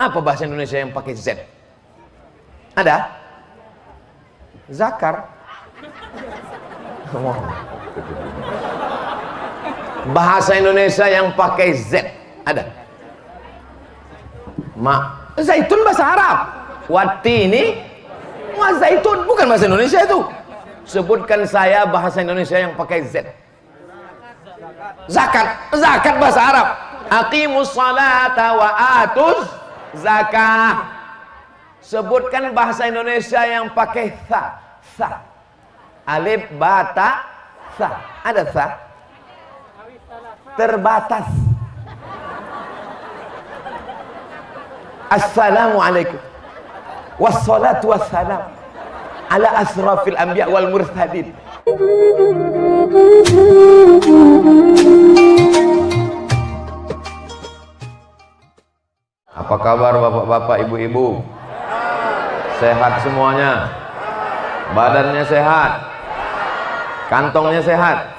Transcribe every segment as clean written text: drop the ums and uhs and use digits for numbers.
Apa bahasa Indonesia yang pakai Z? Ada? Zakar. Bahasa Indonesia yang pakai Z ada? Zaitun bahasa Arab. Watini wa zaitun, bukan bahasa Indonesia itu. Sebutkan saya bahasa Indonesia yang pakai Z. Zakat. Zakat bahasa Arab. Aqimus salata wa atuz zakah. Sebutkan bahasa Indonesia yang pakai tha. Tha. Alif bata tha. Ada tha? Terbatas. Assalamualaikum wassalatu wassalam ala asrafil anbiya wal mursalin. Apa kabar bapak-bapak, ibu-ibu? Sehat semuanya? Badannya sehat? Kantongnya sehat?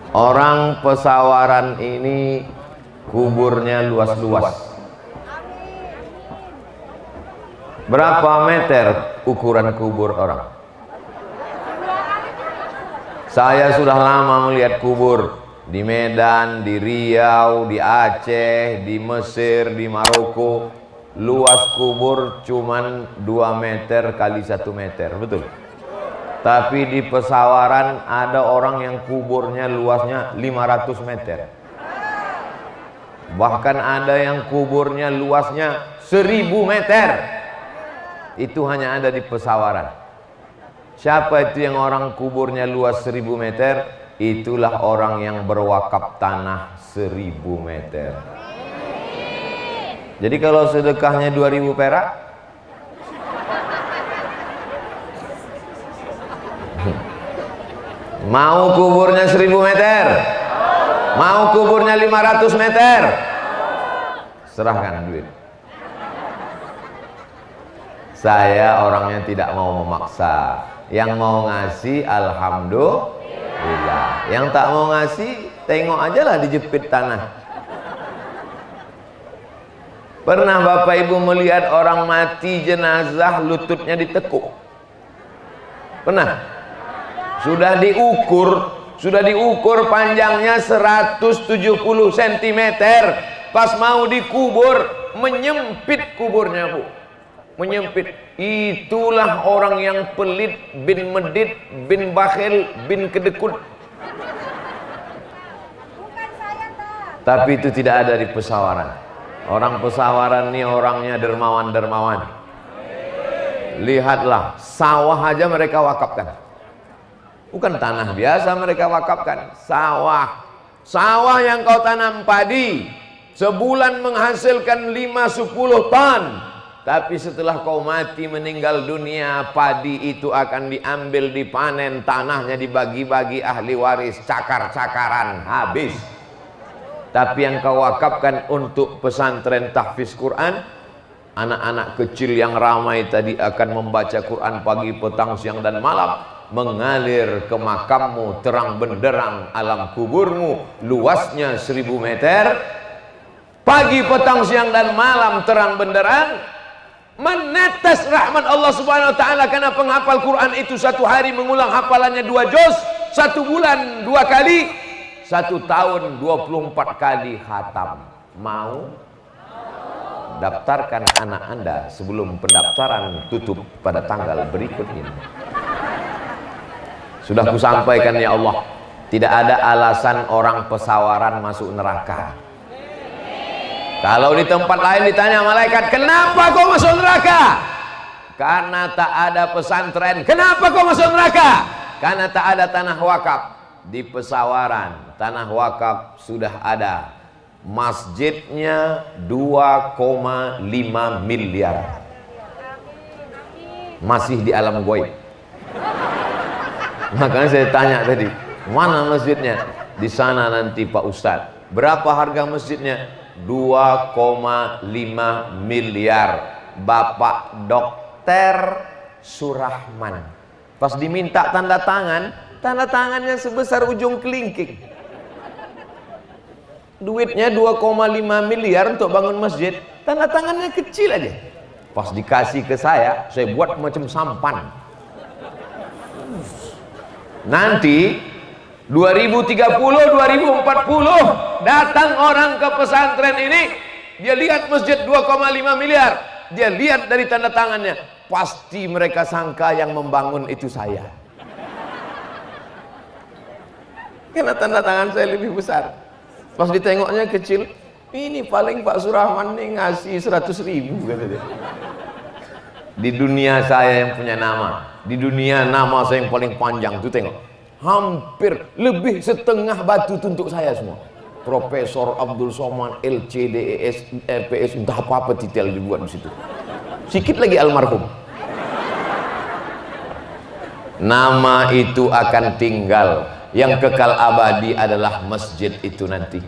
Orang Pesawaran ini kuburnya luas-luas. Berapa meter ukuran kubur orang? Saya sudah lama melihat kubur di Medan, di Riau, di Aceh, di Mesir, di Maroko. Luas kubur cuman 2 meter kali 1 meter, betul? Tapi di Pesawaran ada orang yang kuburnya luasnya 500 meter. Bahkan ada yang kuburnya luasnya 1000 meter. Itu hanya ada di Pesawaran. Siapa itu yang orang kuburnya luas 1000 meter? Itulah orang yang berwakaf tanah 1000 meter. Jadi kalau sedekahnya 2000 perak, mau kuburnya 1000 meter, mau kuburnya 500 meter, serahkan duit. Saya orangnya tidak mau memaksa. Yang mau ngasih alhamdulillah, yang tak mau ngasih tengok aja lah dijepit tanah. Pernah bapak ibu melihat orang mati jenazah lututnya ditekuk? Pernah? Sudah diukur panjangnya 170 cm. Pas mau dikubur menyempit kuburnya, Bu. Menyempit. Itulah orang yang pelit, bin medit, bin bakhil, bin kedekut. Bukan saya, Pak. Tapi itu tidak ada di Pesawaran. Orang Pesawaran ini orangnya dermawan-dermawan. Lihatlah, sawah aja mereka wakafkan. Bukan tanah biasa mereka wakafkan, sawah. Sawah yang kau tanam padi sebulan menghasilkan 5-10 ton. Tapi setelah kau mati meninggal dunia, padi itu akan diambil, dipanen, tanahnya dibagi-bagi ahli waris, cakar-cakaran, habis. Tapi yang kau wakafkan untuk pesantren tahfiz Quran, anak-anak kecil yang ramai tadi akan membaca Quran pagi, petang, siang dan malam, mengalir ke makammu, terang benderang alam kuburmu, luasnya 1000 meter, pagi, petang, siang dan malam terang benderang, menetes rahmat Allah Subhanahu wa taala. Karena penghafal Quran itu satu hari mengulang hafalannya 2 juz, 1 bulan 2 kali, 1 tahun 24 kali khatam. Mau? Daftarkan anak Anda sebelum pendaftaran tutup pada tanggal berikut ini. Sudah kusampaikan ya Allah, tidak ada alasan orang Pesawaran masuk neraka. Kalau di tempat lain ditanya malaikat, kenapa kau masuk neraka? Karena tak ada pesantren. Kenapa kau masuk neraka? Karena tak ada tanah wakaf. Di Pesawaran tanah wakaf sudah ada, masjidnya 2,5 miliar, masih di alam goib. Makanya saya tanya tadi, mana masjidnya? Di sana nanti Pak Ustadz. Berapa harga masjidnya? 2,5 miliar. Bapak Dokter Surahman pas diminta tanda tangan, tanda tangannya sebesar ujung kelingking. duitnya 2,5 miliar untuk bangun masjid, tanda tangannya kecil aja. Pas dikasih ke saya buat macam sampan. Nanti 2030, 2040 datang orang ke pesantren ini, dia lihat masjid 2,5 miliar, dia lihat dari tanda tangannya, pasti mereka sangka yang membangun itu saya. Karena tanda tangan saya lebih besar. Pas ditengoknya kecil, ini paling Pak Surahman nih ngasih 100.000 kata dia. Di dunia saya yang punya nama, di dunia nama saya yang paling panjang tuh, tengok, hampir lebih setengah batu untuk saya semua. Profesor Abdul Somad, LCDES, PS, entah apa titel dibuat di situ. Sikit lagi almarhum. Nama itu akan tinggal, yang kekal abadi adalah masjid itu nanti.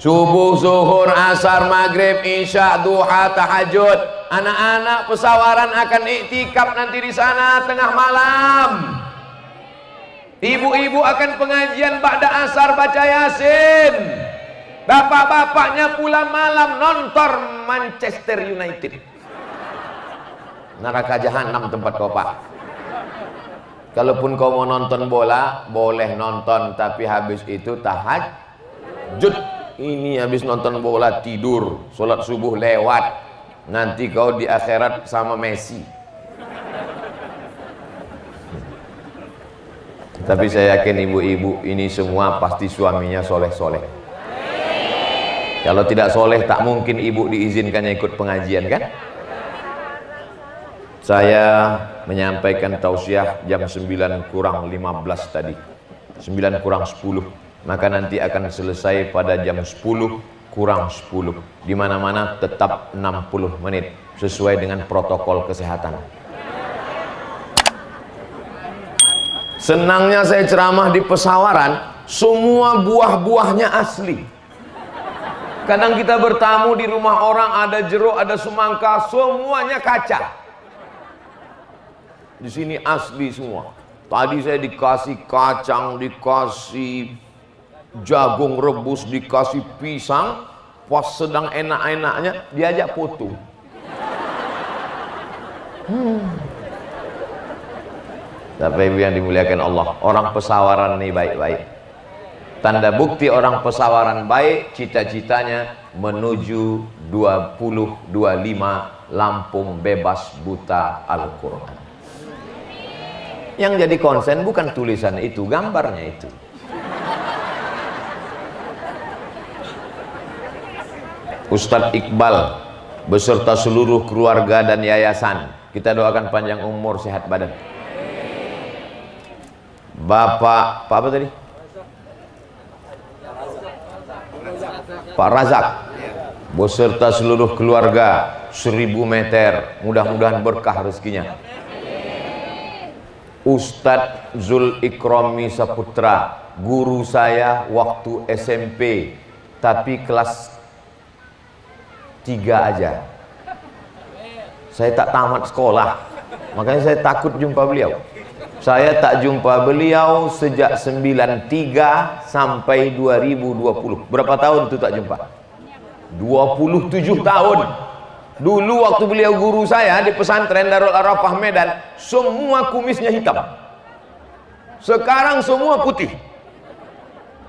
Subuh, zuhur, asar, maghrib, isya, duha, tahajud. Anak-anak pesawaran akan iktikaf nanti di sana tengah malam. Ibu-ibu akan pengajian ba'da asar baca Yasin. Bapak-bapaknya pulang malam nonton Manchester United. Neraka jahanam tempat kau, Pak. Kalaupun kau mau nonton bola, boleh nonton, tapi habis itu tahajud. Ini habis nonton bola tidur, sholat subuh lewat, nanti kau di akhirat sama Messi. Tapi saya yakin ibu-ibu ini semua pasti suaminya soleh-soleh. Kalau tidak soleh, tak mungkin ibu diizinkannya ikut pengajian, kan? Saya menyampaikan tausiah jam 9 kurang 15 tadi, 9 kurang 10. Maka nanti akan selesai pada jam 10 kurang 10. Di mana-mana tetap 60 menit sesuai dengan protokol kesehatan. Senangnya saya ceramah di pesawaran, semua buah-buahnya asli. Kadang kita bertamu di rumah orang, ada jeruk, ada semangka, semuanya kaca. Di sini asli semua. Tadi saya dikasih kacang, dikasih jagung rebus, dikasih pisang. Pas sedang enak-enaknya diajak foto. Tapi ibu yang dimuliakan Allah, orang pesawaran ini baik-baik. Tanda bukti orang pesawaran baik, cita-citanya menuju 2025 Lampung bebas buta Al-Quran. Yang jadi konsen bukan tulisan itu, gambarnya itu. Ustadz Iqbal beserta seluruh keluarga dan yayasan, kita doakan panjang umur, sehat badan. Bapak apa tadi? Pak Razak beserta seluruh keluarga 1000 meter, mudah-mudahan berkah rezekinya. Ustadz Zul Ikrami Saputra, guru saya waktu SMP, tapi kelas 3 aja. Saya tak tamat sekolah, makanya saya takut jumpa beliau. Saya tak jumpa beliau sejak 93 sampai 2020. Berapa tahun itu tak jumpa? 27 tahun. Dulu waktu beliau guru saya di pesantren Darul Arafah Medan, semua kumisnya hitam. Sekarang semua putih.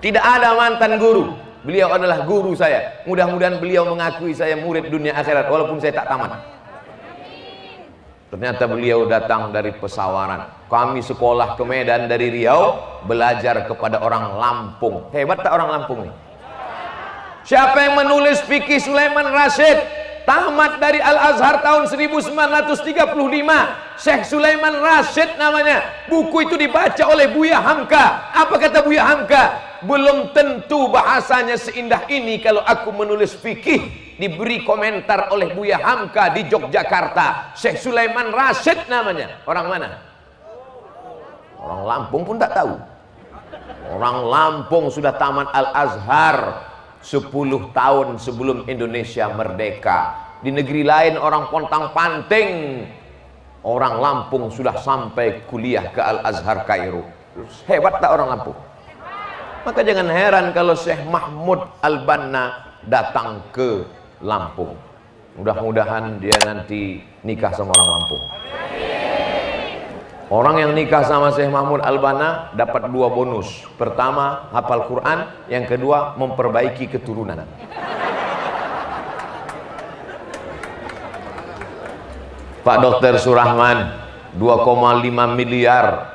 Tidak ada mantan guru. Beliau adalah guru saya. Mudah-mudahan beliau mengakui saya murid dunia akhirat walaupun saya tak tamat. Ternyata beliau datang dari pesawaran. Kami sekolah ke Medan dari Riau, belajar kepada orang Lampung. Hebat tak orang Lampung nih? Siapa yang menulis fikih Sulaiman Rasyid? Tamat dari Al-Azhar tahun 1935. Syekh Sulaiman Rasyid namanya. Buku itu dibaca oleh Buya Hamka. Apa kata Buya Hamka? Belum tentu bahasanya seindah ini kalau aku menulis fikih. Diberi komentar oleh Buya Hamka di Yogyakarta. Syekh Sulaiman Rasyid namanya. Orang mana? Orang Lampung pun tak tahu. Orang Lampung sudah tamat Al-Azhar 10 tahun sebelum Indonesia merdeka. Di negeri lain orang pontang-panting, orang Lampung sudah sampai kuliah ke Al-Azhar Kairo. Hebat tak orang Lampung? Maka jangan heran kalau Syekh Mahmud Al-Banna datang ke Lampung. Mudah-mudahan dia nanti nikah sama orang Lampung. Orang yang nikah sama Syekh Mahmud Al-Banna dapat 2 bonus. Pertama, hafal Quran. Yang kedua, memperbaiki keturunan. Pak Dr. Surahman, 2,5 miliar.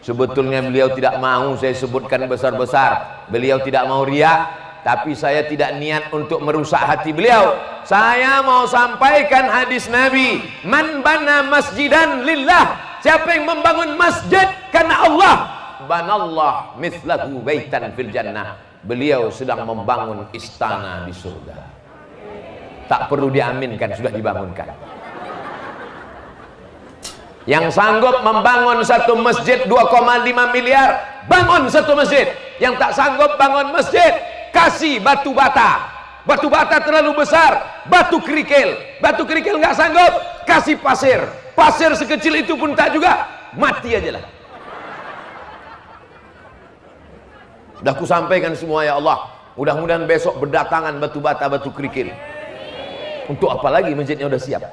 Sebetulnya beliau tidak mau saya sebutkan besar-besar. Beliau tidak mau riak, tapi saya tidak niat untuk merusak hati beliau. Saya mau sampaikan hadis Nabi, man bana masjidan lillah, siapa yang membangun masjid karena Allah, banallah mithlahu baitan fil jannah. Beliau sedang membangun istana di surga. Tak perlu diaminkan, sudah dibangunkan. Yang sanggup membangun satu masjid 2,5 miliar, bangun satu masjid. Yang tak sanggup bangun masjid, kasih batu bata. Batu bata terlalu besar, batu kerikil. Batu kerikil nggak sanggup, kasih pasir. Pasir sekecil itu pun tak juga, mati aja lah. Sudah ku sampaikan semua ya Allah. Mudah-mudahan besok berdatangan batu bata, batu kerikil. Untuk apa lagi masjidnya udah siap?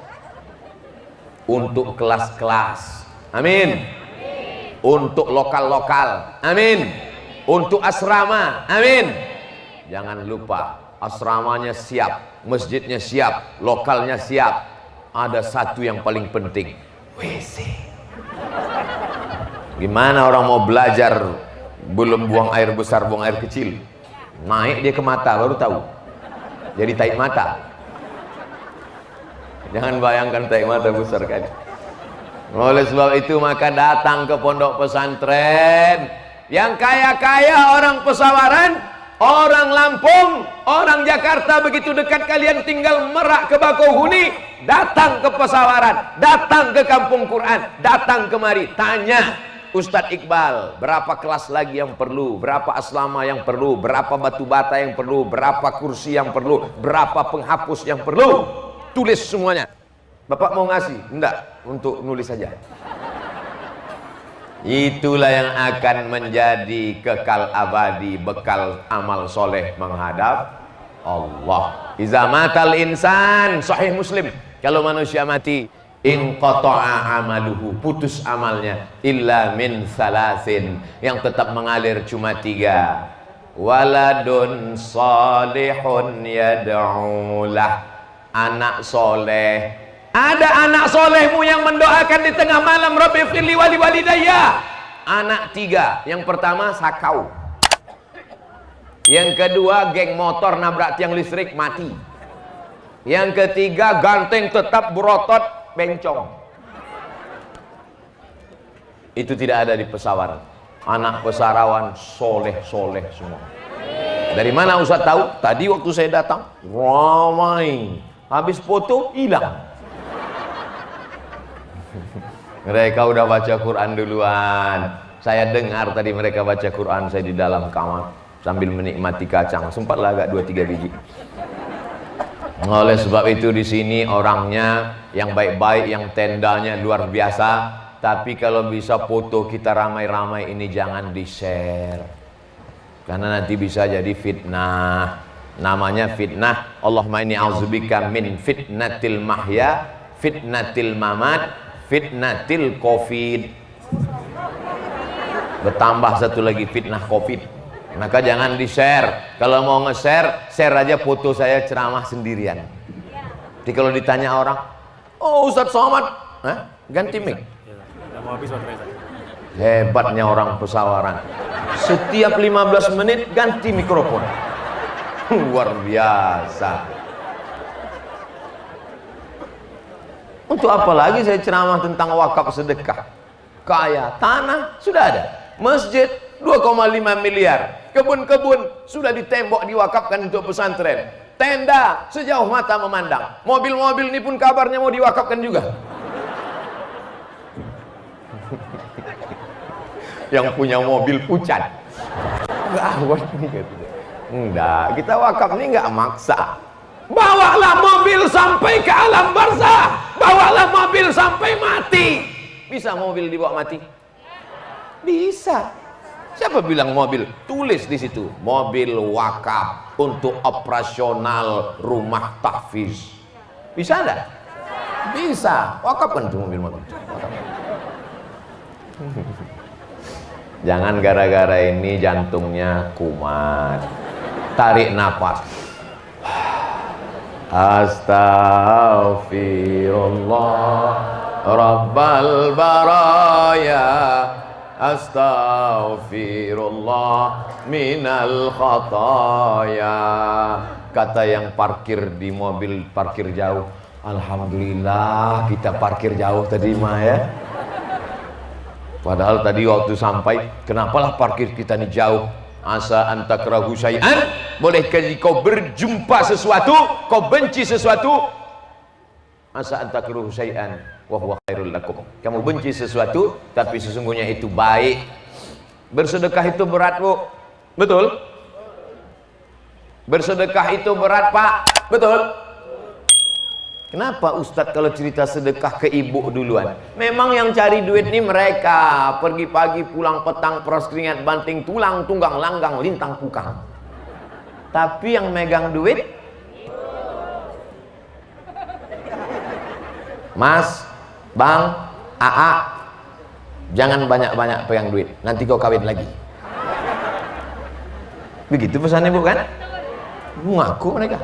Untuk kelas-kelas, amin. Untuk lokal-lokal, amin. Untuk asrama, amin. Jangan lupa, asramanya siap, masjidnya siap, lokalnya siap. Ada satu yang paling penting, WC. Gimana orang mau belajar belum buang air besar, buang air kecil? Naik dia ke mata baru tahu. Jadi taik mata. Jangan bayangkan taik mata besar kan. Oleh sebab itu maka datang ke pondok pesantren. Yang kaya-kaya orang Pesawaran, orang Lampung, orang Jakarta, begitu dekat kalian tinggal Merak ke Bakauheni, datang ke Pesawaran, datang ke Kampung Quran, datang kemari, tanya Ustadz Iqbal, berapa kelas lagi yang perlu, berapa asrama yang perlu, berapa batu bata yang perlu, berapa kursi yang perlu, berapa penghapus yang perlu. Tulis semuanya. Bapak mau ngasih? Enggak, untuk nulis saja. Itulah yang akan menjadi kekal abadi, bekal amal soleh menghadap Allah. Iza matal insan, Sahih Muslim, kalau manusia mati, inqata'a amaluhu, putus amalnya, illa min salasin, yang tetap mengalir cuma 3. Waladun salihun yad'ulah, anak soleh. Ada anak solehmu yang mendoakan di tengah malam, Rabbi firli wali walidayya. Anak 3. Yang pertama sakau. Yang kedua geng motor nabrak tiang listrik mati. Yang ketiga ganteng tetap berotot bencong. Itu tidak ada di Pesawaran. Anak Pesarawan soleh-soleh semua. Dari mana Ustaz tahu? Tadi waktu saya datang ramai. Habis foto hilang. Mereka udah baca Quran duluan. Saya dengar tadi mereka baca Quran, saya di dalam kamar sambil menikmati kacang. Sempatlah agak 2-3 biji. Oleh sebab itu di sini orangnya yang baik-baik, yang tendanya luar biasa. Tapi kalau bisa foto kita ramai-ramai ini jangan di-share. Karena nanti bisa jadi fitnah. Namanya fitnah. Allahumma inni a'udzubika min fitnatil mahya, fitnatil mamat, fitnatil covid. Bertambah satu lagi fitnah covid. Maka jangan di-share. Kalau mau nge-share, share aja foto saya ceramah sendirian. Jadi kalau ditanya orang, oh Ustadz Somad, ganti mic. Hebatnya orang Pesawaran. Setiap 15 menit ganti mikrofon. Luar biasa. Untuk apa lagi saya ceramah tentang wakaf sedekah? Kaya, tanah sudah ada, masjid 2,5 miliar, kebun-kebun sudah ditembok diwakafkan untuk pesantren, tenda sejauh mata memandang, mobil-mobil ini pun kabarnya mau diwakafkan juga. Yang punya mobil pucat, enggak, kita wakaf ini enggak maksa. Bawalah mobil sampai ke alam barzah, bawalah mobil sampai mati. Bisa mobil dibawa mati? Bisa. Siapa bilang mobil? Tulis di situ, mobil wakaf untuk operasional rumah tahfiz. Bisa enggak? Bisa. Wakafkan tuh mobil-mobil. Jangan gara-gara ini jantungnya kumat. Tarik nafas. Astaghfirullah Rabbal baraya, astaghfirullah minal khataya. Kata yang parkir di mobil parkir jauh, alhamdulillah kita parkir jauh tadi mah ya. Padahal tadi waktu sampai, kenapalah parkir kita ini jauh? Asa antakrahu syai'an, bolehkah kau berjumpa sesuatu, kau benci sesuatu? Asa antakrahu syai'an wa huwa khairul lakum. Kamu benci sesuatu tapi sesungguhnya itu baik. Bersedekah itu berat, Bu. Betul? Bersedekah itu berat, Pak. Betul? Kenapa Ustadz kalau cerita sedekah ke ibu duluan? Memang yang cari duit ini mereka. Pergi pagi pulang petang, peras keringat, banting tulang, tunggang langgang, lintang kukang. Tapi yang megang duit, Mas, Bang, AA, jangan banyak-banyak pegang duit, nanti kau kawin lagi. Begitu pesannya, bukan? Ngaku mereka.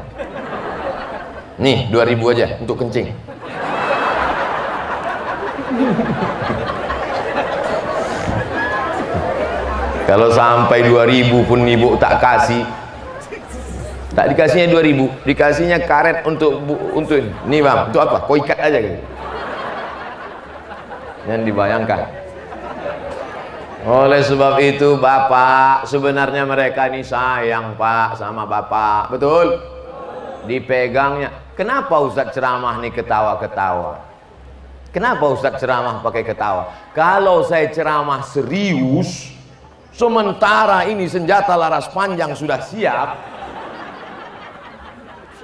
Nih 2000 aja untuk kencing. Kalau sampai 2000 pun ibu tak kasih, tak dikasihnya 2000, dikasihnya karet untuk ini bang, untuk apa? Kau ikat aja gitu. Yang dibayangkan. Oleh sebab itu bapak, sebenarnya mereka ini sayang pak sama bapak, betul? Dipegangnya. Kenapa Ustadz ceramah nih ketawa-ketawa? Kenapa Ustadz ceramah pakai ketawa? Kalau saya ceramah serius, sementara ini senjata laras panjang sudah siap,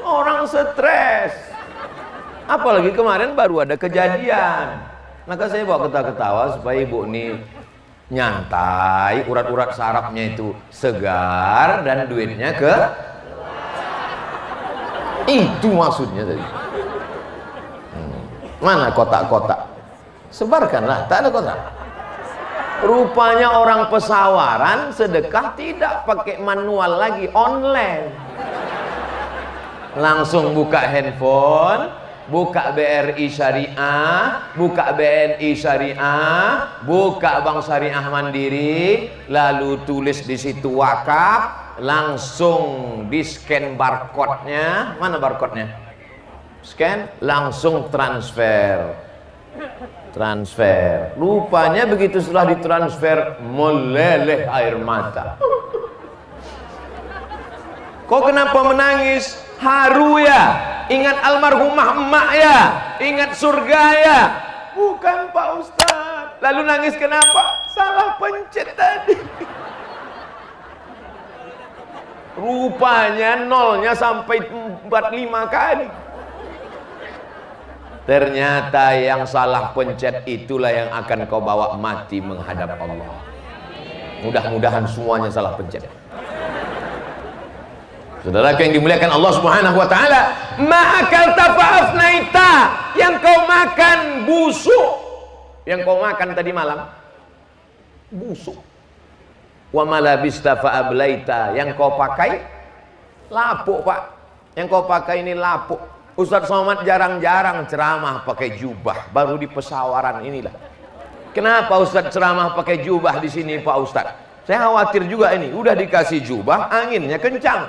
orang stres. Apalagi kemarin baru ada kejadian. Maka saya bawa ketawa-ketawa supaya ibu ini nyantai, urat-urat sarafnya itu segar dan duitnya ke itu maksudnya tadi. Mana kotak-kotak? Sebarkanlah, tak ada kotak. Rupanya orang pesawaran sedekah tidak pakai manual lagi, online. Langsung buka handphone, buka BRI Syariah, buka BNI Syariah, buka Bank Syariah Mandiri, lalu tulis di situ wakaf. Langsung di scan barcode-nya. Mana barcode-nya? Scan, langsung transfer. Transfer. Rupanya begitu setelah ditransfer meleleh air mata. Kok kenapa menangis? Haru ya? Ingat almarhumah emak ya? Ingat surga ya? Bukan Pak Ustadz. Lalu nangis kenapa? Salah pencet tadi. Rupanya nolnya sampai 45 kali. Ternyata yang salah pencet itulah yang akan kau bawa mati menghadap Allah. Mudah-mudahan semuanya salah pencet. Saudara yang dimuliakan Allah Subhanahu wa taala, ma'akalta fa'afnaita, yang kau makan busuk. Yang kau makan tadi malam busuk. Wa malabista fa'ablaita, yang kau pakai lapuk pak. Yang kau pakai ini lapuk. Ustadz Somad jarang-jarang ceramah pakai jubah, baru di pesawaran inilah. Kenapa Ustadz ceramah pakai jubah di sini Pak Ustadz? Saya khawatir juga ini, udah dikasih jubah, anginnya kencang.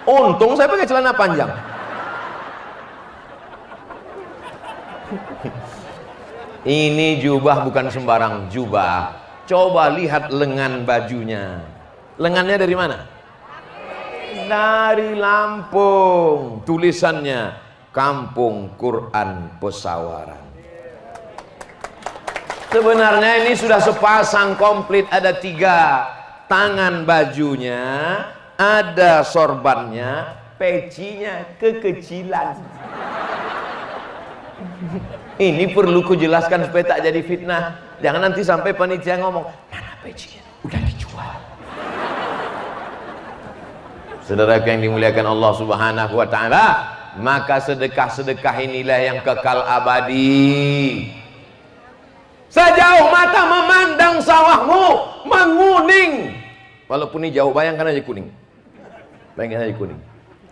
Untung saya pakai celana panjang. Ini jubah bukan sembarang jubah. Coba lihat lengan bajunya. Lengannya dari mana? Dari Lampung. Tulisannya Kampung Quran Pesawaran. Sebenarnya ini sudah sepasang komplit. Ada 3 tangan bajunya, ada sorbannya, pecinya kekecilan. Ini perlu kujelaskan supaya tak jadi fitnah. Jangan nanti sampai panitia ngomong, mana pecinya? Saudara yang dimuliakan Allah Subhanahu wa taala, maka sedekah-sedekah inilah yang kekal abadi. Sejauh mata memandang sawahmu menguning, walaupun ini jauh, bayangkan aja kuning, bayangkan aja kuning.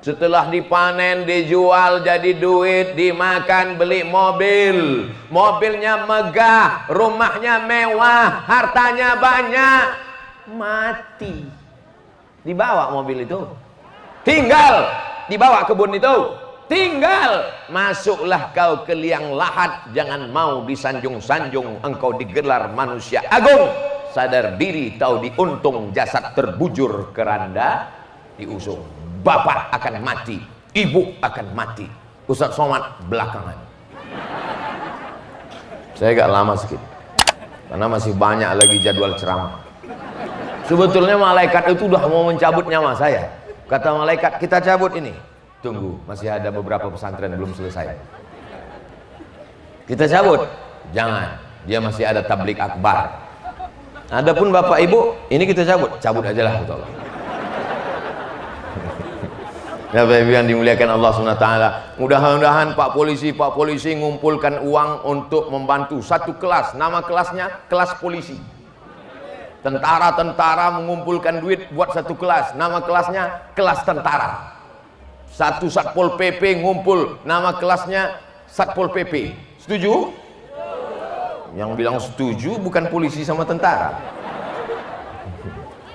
Setelah dipanen, dijual jadi duit, dimakan, beli mobil, mobilnya megah, rumahnya mewah, hartanya banyak, mati, dibawa mobil itu, tinggal, dibawa kebun itu, tinggal. Masuklah kau ke liang lahat, jangan mau disanjung-sanjung, engkau digelar manusia agung. Sadar diri, tahu diuntung, jasad terbujur keranda diusung. Bapak akan mati, ibu akan mati. Ustaz Somad belakangan. Saya agak lama sedikit, karena masih banyak lagi jadwal ceramah. Sebetulnya malaikat itu udah mau mencabut nyawa saya. Kata malaikat, kita cabut ini. Tunggu, masih ada beberapa pesantren belum selesai. Kita cabut. Jangan, dia masih ada tablik akbar. Adapun bapak ibu, ini kita cabut. Cabut aja lah, betul. Bapak Ibu yang dimuliakan Allah SWT, mudah-mudahan Pak Polisi ngumpulkan uang untuk membantu satu kelas, nama kelasnya kelas polisi. Tentara-tentara mengumpulkan duit buat satu kelas, nama kelasnya kelas tentara. Satu Satpol PP ngumpul, nama kelasnya Satpol PP. Setuju? Yang bilang setuju bukan polisi sama tentara.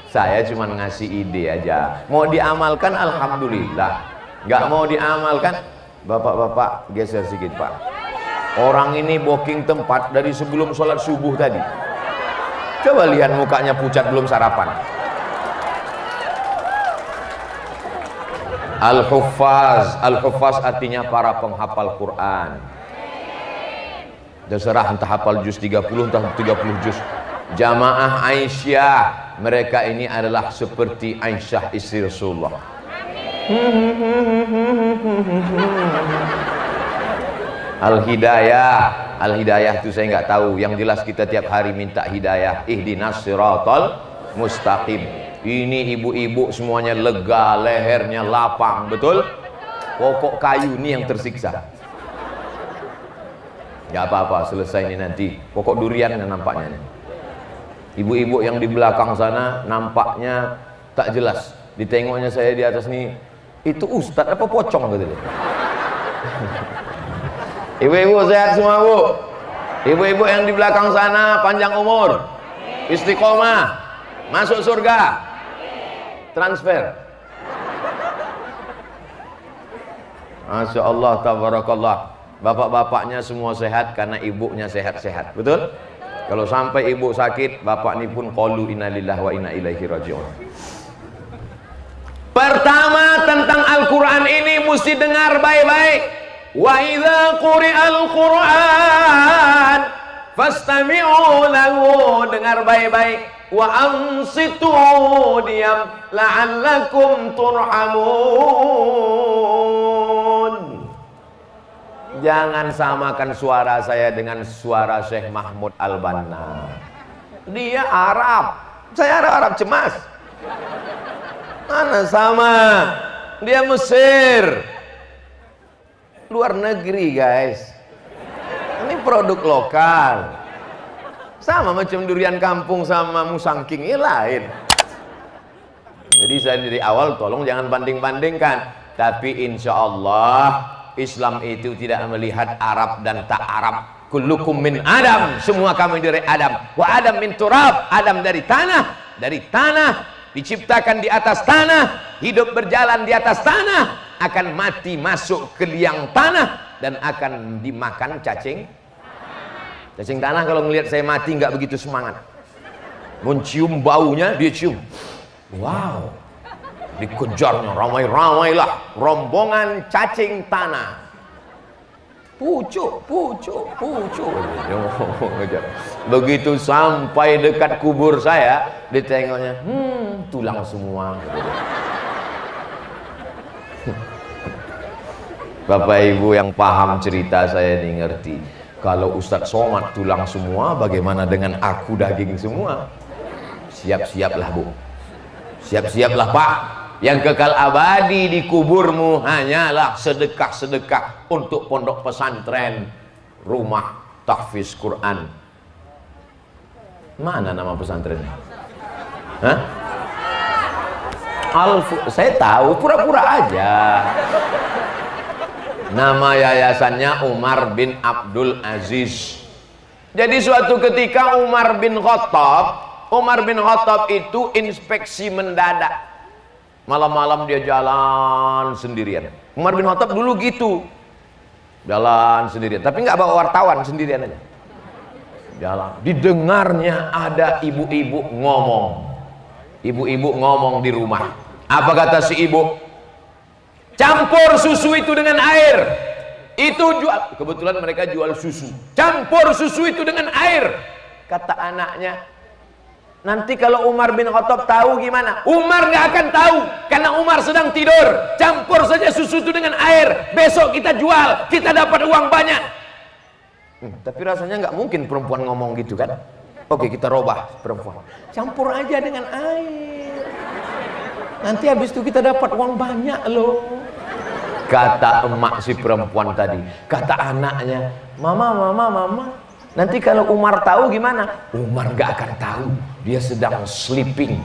Saya cuma ngasih ide aja. Mau diamalkan alhamdulillah. Nggak mau diamalkan, bapak-bapak geser sedikit pak. Orang ini booking tempat dari sebelum sholat subuh tadi. Coba lihat mukanya pucat belum sarapan. Al-Huffaz, Al-Huffaz artinya para penghafal Quran. Terserah entah hafal juz 30, entah 30 juz. Jamaah Aisyah, mereka ini adalah seperti Aisyah istri Rasulullah. Al-Hidayah itu saya nggak tahu. Yang jelas kita tiap hari minta hidayah. Ihdinas siratal mustaqim. Ini ibu-ibu semuanya lega, lehernya lapang, betul? Pokok kayu ini yang tersiksa. Gak apa-apa, selesai ini nanti. Pokok durian yang nampaknya ini. Ibu-ibu yang di belakang sana nampaknya tak jelas. Ditengoknya saya di atas nih, itu ustadz apa pocong gitu. Ibu-ibu sehat semua bu. Ibu-ibu yang di belakang sana panjang umur, istiqomah, masuk surga, transfer. Masya Allah, tabarakallah. Bapak-bapaknya semua sehat karena ibunya sehat-sehat, betul? Kalau sampai ibu sakit, bapak ini pun qalu innalillahi wa inna ilaihi raji'un. Pertama tentang Al-Quran ini mesti dengar baik-baik. Wa idza quri'al Quran fastami'u lahu, dengar baik-baik. Wa ansitu, diam, la'allakum turhamun. Jangan samakan suara saya dengan suara Syekh Mahmud Al-Banna. Dia Arab, saya Arab cemas. Mana sama? Dia Mesir, luar negeri guys. Ini produk lokal. Sama macam durian kampung sama musangking, ini lain. Jadi saya dari awal tolong jangan banding-bandingkan. Tapi insya Allah Islam itu tidak melihat Arab dan tak Arab. Kullukum min Adam, semua kami dari Adam. Wa Adam min turab, Adam dari tanah, diciptakan di atas tanah, hidup berjalan di atas tanah, akan mati masuk ke liang tanah dan akan dimakan cacing. Cacing tanah kalau ngelihat saya mati nggak begitu semangat. Mencium baunya dia cium. Wow. Dikejarnya ramai-ramailah rombongan cacing tanah. Pucuk. Begitu sampai dekat kubur saya, ditengoknya, tulang semua. Bapak Ibu yang paham cerita saya ini ngerti. Kalau Ustadz Somad tulang semua, bagaimana dengan aku daging semua? Siap-siaplah Bu. Siap-siaplah Pak. Yang kekal abadi di kuburmu hanyalah sedekah-sedekah untuk pondok pesantren, rumah tahfiz Quran. Mana nama pesantrennya? Hah? Saya tahu, pura-pura aja. Nama yayasannya Umar bin Abdul Aziz. Jadi suatu ketika Umar bin Khattab itu inspeksi mendadak. Malam-malam dia jalan sendirian. Umar bin Khattab dulu gitu, jalan sendirian, tapi nggak bawa wartawan, sendirian aja jalan. Didengarnya ada ibu-ibu ngomong di rumah. Apa kata si ibu? Campur susu itu dengan air. Itu jual, kebetulan mereka jual susu. Campur susu itu dengan air. Kata anaknya, nanti kalau Umar bin Khattab tahu gimana? Umar nggak akan tahu, karena Umar sedang tidur. Campur saja susu itu dengan air. Besok kita jual, kita dapat uang banyak. Tapi rasanya nggak mungkin perempuan ngomong gitu kan? Oke, kita robah perempuan. Campur aja dengan air. Nanti habis itu kita dapat uang banyak loh. Kata emak si perempuan tadi. Kata anaknya, mama. Nanti kalau Umar tahu gimana? Umar gak akan tahu. Dia sedang sleeping.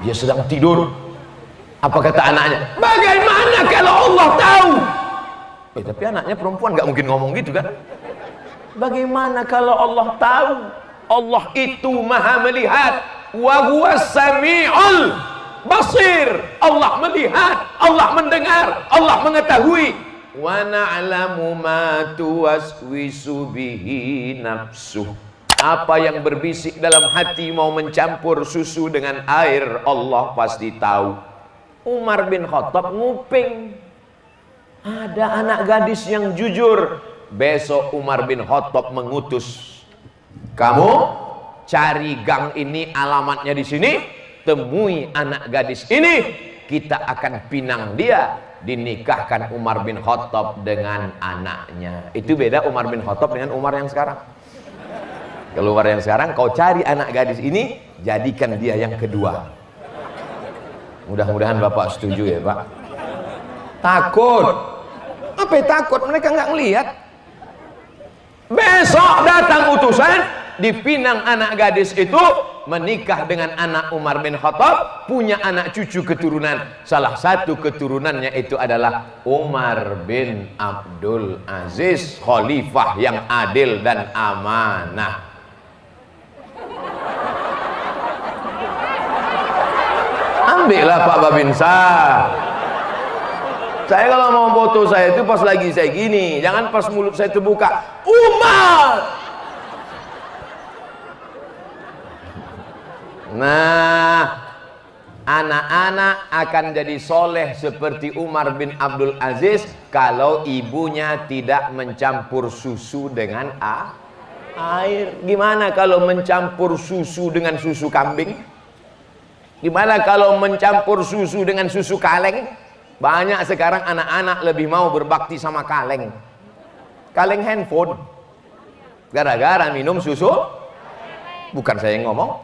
Dia sedang tidur. Apa kata anaknya? Bagaimana kalau Allah tahu? Tapi anaknya perempuan gak mungkin ngomong gitu kan? Bagaimana kalau Allah tahu? Allah itu maha melihat. Wa huwas sami'ul basir. Allah melihat, Allah mendengar, Allah mengetahui. Wa na'lamu ma tuwaswisu bihi nafsuh. Apa yang berbisik dalam hati mau mencampur susu dengan air, Allah pasti tahu. Umar bin Khattab nguping. Ada anak gadis yang jujur. Besok Umar bin Khattab mengutus, kamu cari gang ini, alamatnya di sini, temui anak gadis ini, kita akan pinang dia. Dinikahkan Umar bin Khattab dengan anaknya. Itu beda Umar bin Khattab dengan Umar yang sekarang. Kalau Umar yang sekarang, kau cari anak gadis ini, jadikan dia yang kedua. Mudah-mudahan Bapak setuju ya Pak. Takut. Apa yang takut? Mereka nggak ngelihat. Besok datang utusan, dipinang anak gadis itu, menikah dengan anak Umar bin Khattab, punya anak cucu keturunan. Salah satu keturunannya itu adalah Umar bin Abdul Aziz, khalifah yang adil dan amanah. Ambillah Pak Babinsa. Saya kalau mau foto saya itu pas lagi saya gini, jangan pas mulut saya terbuka. Umar. Nah, anak-anak akan jadi soleh seperti Umar bin Abdul Aziz kalau ibunya tidak mencampur susu dengan air. Gimana kalau mencampur susu dengan susu kambing? Gimana kalau mencampur susu dengan susu kaleng? Banyak sekarang anak-anak lebih mau berbakti sama kaleng. Kaleng handphone. Gara-gara minum susu. Bukan saya yang ngomong.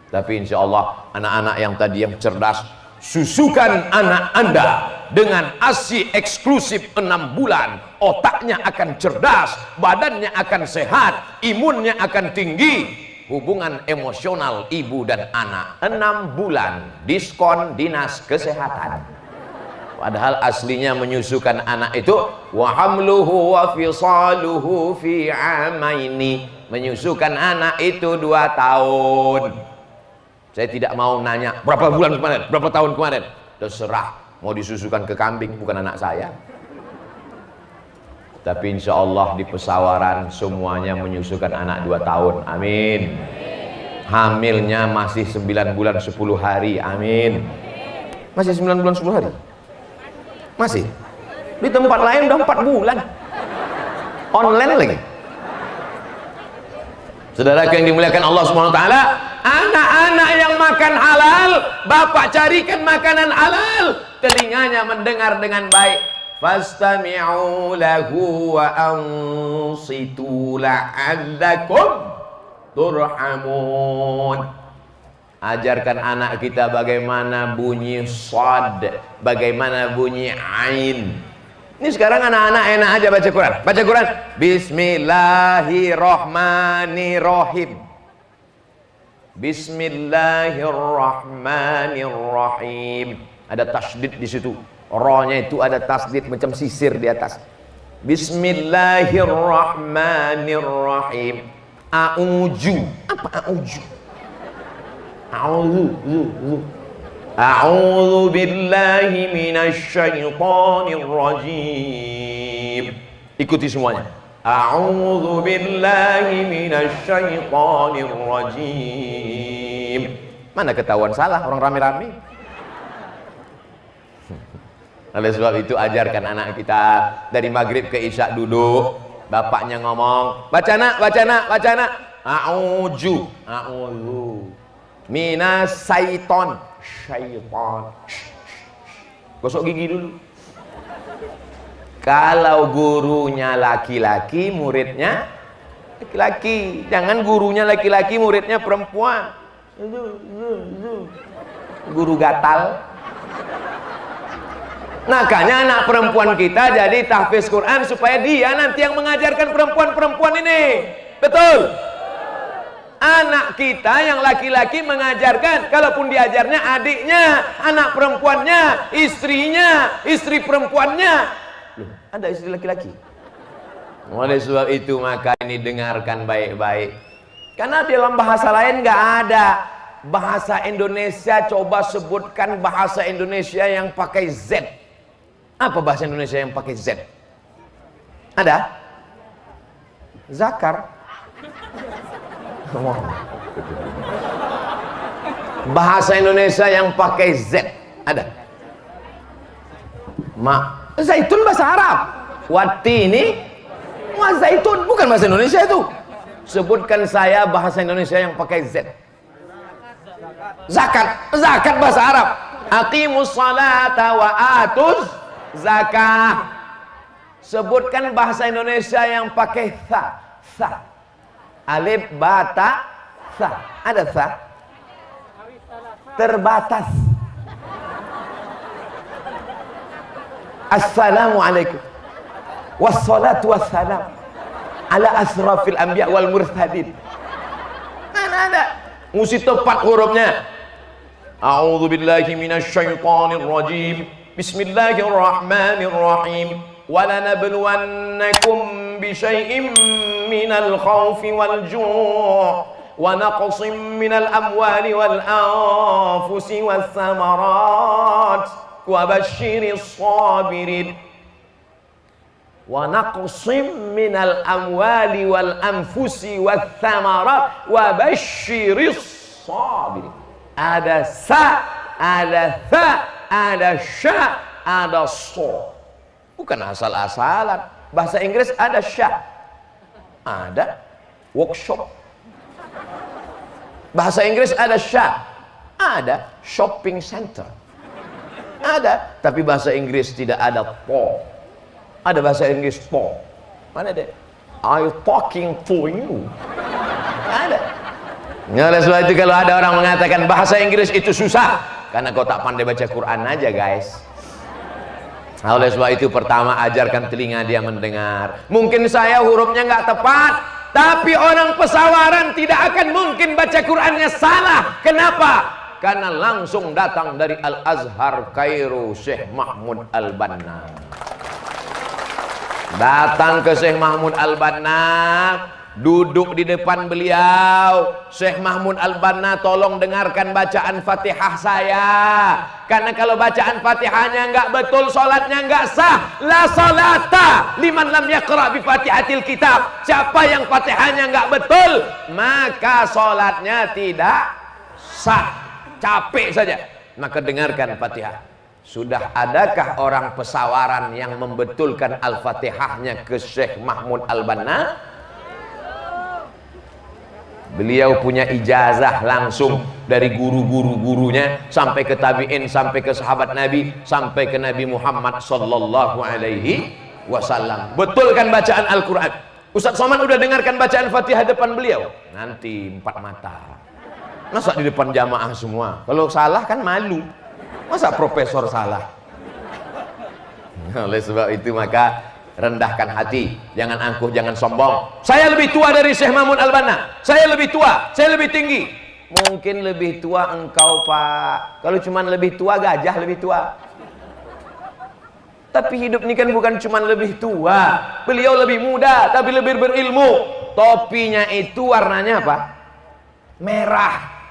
Tapi insya Allah anak-anak yang tadi yang cerdas, susukan anak Anda dengan ASI eksklusif 6 bulan. Otaknya akan cerdas, badannya akan sehat, imunnya akan tinggi. Hubungan emosional ibu dan anak 6 bulan, diskon dinas kesehatan. Padahal aslinya menyusukan anak itu wa hamluhu wa fisaluhu fi amaini. Menyusukan anak itu 2 tahun. Saya tidak mau nanya berapa bulan kemarin, berapa tahun kemarin. Terserah, mau disusukan ke kambing, bukan anak saya. Tapi insya Allah di pesawaran semuanya menyusukan anak 2 tahun. Amin. Hamilnya masih 9 bulan 10 hari. Amin. Masih 9 bulan 10 hari? Masih? Di tempat lain udah 4 bulan. Online lagi. Saudara yang dimuliakan Allah Subhanahu wa taala, anak-anak yang makan halal, bapak carikan makanan halal, telinganya mendengar dengan baik. Fastami'u lahu wa ansitu la'allakum turhamun. Ajarkan anak kita bagaimana bunyi shad, bagaimana bunyi ain. Ini sekarang anak-anak enak aja baca Quran. Baca Quran, Bismillahirrahmanirrahim. Bismillahirrahmanirrahim. Ada tasdid di situ. Rohnya itu ada tasdid macam sisir di atas. Bismillahirrahmanirrahim. A'uju. Apa a'uju? A'udzu billahi minasyaitonir rajim. Ikuti semuanya. A'udzu billahi minasyaitonir rajim. Mana ketahuan salah orang rame-rame. Oleh sebab itu ajarkan anak kita dari maghrib ke isya duduk, bapaknya ngomong, baca nak, baca nak, baca nak. A'udzu minas syaiton. Syaitan. Gosok gigi dulu. Kalau gurunya laki-laki, muridnya laki-laki. Jangan gurunya laki-laki, muridnya perempuan. Guru gatal. Makanya anak perempuan kita jadi tahfiz Quran supaya dia nanti yang mengajarkan perempuan-perempuan ini. Betul. Anak kita yang laki-laki mengajarkan, kalaupun diajarnya adiknya, anak perempuannya, istrinya, istri perempuannya. Loh, ada istri laki-laki. Oleh sebab itu maka ini dengarkan baik-baik. Karena dalam bahasa lain nggak ada. Bahasa Indonesia, coba sebutkan bahasa Indonesia yang pakai Z. Apa bahasa Indonesia yang pakai Z? Ada? Zakar. Bahasa Indonesia yang pakai Z ada? Zaitun bahasa Arab. Wati ini zaitun, bukan bahasa Indonesia itu. Sebutkan saya bahasa Indonesia yang pakai Z. Zakat, zakat bahasa Arab. Aqimus salata wa atuz zakah. Sebutkan bahasa Indonesia yang pakai tha. Alif, bata, tha. Ada tha? Terbatas. Assalamualaikum wassalatu wassalam ala asrafil anbiya wal mursalin. Mana ada? Mesti tepat hurufnya. A'udzu billahi minasyaitonir rajim. Bismillahirrahmanirrahim. وَلَنَبْلُوَنَّكُمْ بِشَيْءٍ مِّنَ الْخَوْفِ وَالْجُوعِ وَنَقْصٍ مِّنَ الْأَمْوَالِ وَالْأَنفُسِ وَالثَّمَرَاتِ وَبَشِّرِ الصَّابِرِينَ وَنَقْصٍ مِّنَ الْأَمْوَالِ وَالْأَنفُسِ وَالثَّمَرَاتِ وَبَشِّرِ الصَّابِرِينَ. Ada sa, ada tha, ada sya, ada so. Bukan asal-asalan. Bahasa Inggris ada syah, ada workshop. Bahasa Inggris ada syah, ada shopping center. Ada, tapi bahasa Inggris tidak ada po. Ada bahasa Inggris po. Mana deh? Are you talking to you? Ada. Oleh sebab itu kalau ada orang mengatakan bahasa Inggris itu susah, karena kau tak pandai baca Quran aja, guys. Oleh sebab itu pertama ajarkan telinga dia mendengar. Mungkin saya hurufnya nggak tepat, tapi orang pesawaran tidak akan mungkin baca Qurannya salah. Kenapa? Karena langsung datang dari Al-Azhar Kairo, Syekh Mahmud Al-Banna. Datang ke Syekh Mahmud Al-Banna, duduk di depan beliau. Syekh Mahmud Al-Banna, tolong dengarkan bacaan Fatihah saya. Karena kalau bacaan Fatihahnya nggak betul, sholatnya nggak sah. La sholata liman lam yaqra bi Fatihatil kitab. Siapa yang Fatihahnya nggak betul, maka sholatnya tidak sah. Capek saja. Maka dengarkan Fatihah. Sudah adakah orang pesawaran yang membetulkan Al-Fatihahnya ke Syekh Mahmud Al-Banna? Beliau punya ijazah langsung dari guru-gurunya sampai ke tabi'in, sampai ke sahabat Nabi, sampai ke Nabi Muhammad sallallahu alaihi wasallam. Betulkan bacaan Al-Quran. Ustaz Somad udah dengarkan bacaan Fatihah depan beliau? Nanti 4 mata. Masa di depan jamaah semua? Kalau salah kan malu. Masa profesor salah? Oleh sebab itu maka rendahkan hati, jangan angkuh, jangan sombong. Saya lebih tua dari Syekh Mahmud Al-Banna, saya lebih tua, saya lebih tinggi. Mungkin lebih tua engkau, Pak. Kalau cuman lebih tua, gajah lebih tua. Tapi hidup ini kan bukan cuman lebih tua. Beliau lebih muda, tapi lebih berilmu. Topinya itu warnanya apa? Merah.